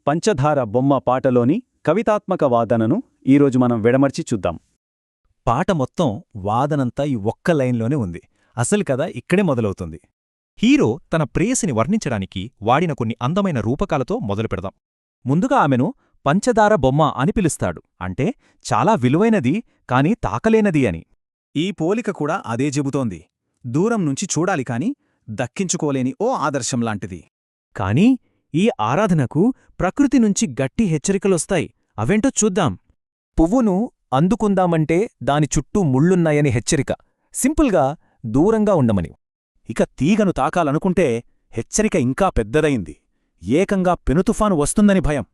పంచదార బొమ్మ పాటలోని కవితాత్మక వాదనను ఈరోజు మనం విడమర్చి చూద్దాం. పాట మొత్తం వాదనంతా ఈ ఒక్క లైన్లోనే ఉంది. అసలు కథ ఇక్కడే మొదలవుతుంది. హీరో తన ప్రేయసిని వర్ణించడానికి వాడిన కొన్ని అందమైన రూపకాలతో మొదలుపెడదాం. ముందుగా ఆమెను పంచదార బొమ్మ అని పిలుస్తాడు. అంటే చాలా విలువైనది కాని తాకలేనది అని. ఈ పోలిక కూడా అదే చెబుతోంది. దూరం నుంచి చూడాలి కాని దక్కించుకోలేని ఓ ఆదర్శంలాంటిది. కాని ఈ ఆరాధనకు ప్రకృతి నుంచి గట్టి హెచ్చరికలొస్తాయి. అవేంటో చూద్దాం. పువ్వును అందుకుందామంటే దాని చుట్టూ ముళ్ళున్నాయని హెచ్చరిక, సింపుల్గా దూరంగా ఉండమని. ఇక తీగను తాకాలనుకుంటే హెచ్చరిక ఇంకా పెద్దదయింది. ఏకంగా పెనుతుఫాను వస్తుందని భయం.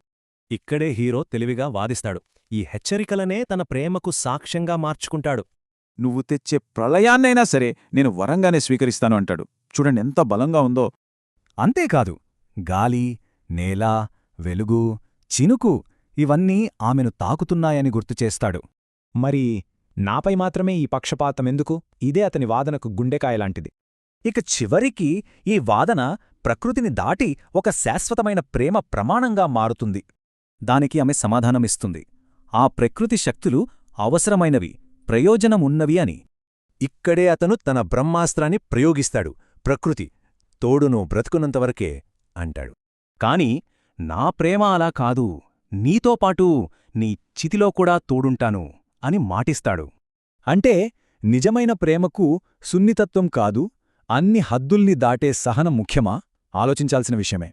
ఇక్కడే హీరో తెలివిగా వాదిస్తాడు. ఈ హెచ్చరికలనే తన ప్రేమకు సాక్ష్యంగా మార్చుకుంటాడు. నువ్వు తెచ్చే ప్రళయాన్నైనా సరే నేను వరంగానే స్వీకరిస్తాను అంటాడు. చూడండి ఎంత బలంగా ఉందో. అంతేకాదు, గాలి, నేల, వెలుగు, చినుకు ఇవన్నీ ఆమెను తాకుతున్నాయని గుర్తుచేస్తాడు. మరి నాపై మాత్రమే ఈ పక్షపాతమెందుకు? ఇదే అతని వాదనకు గుండెకాయలాంటిది. ఇక చివరికి ఈ వాదన ప్రకృతిని దాటి ఒక శాశ్వతమైన ప్రేమ ప్రమాణంగా మారుతుంది. దానికి ఆమె సమాధానమిస్తుంది. ఆ ప్రకృతి శక్తులు అవసరమైనవి, ప్రయోజనమున్నవి అని. ఇక్కడే అతను తన బ్రహ్మాస్త్రాన్ని ప్రయోగిస్తాడు. ప్రకృతి తోడును బ్రతుకున్నంతవరకే అంటాడు. కాని నా ప్రేమ అలా కాదు, నీతో పాటు నీ చితిలో కూడా తోడుంటాను అని మాటిస్తాడు. అంటే నిజమైన ప్రేమకు సున్నితత్వం కాదు, అన్ని హద్దుల్ని దాటే సహనం ముఖ్యమా? ఆలోచించాల్సిన విషయమే.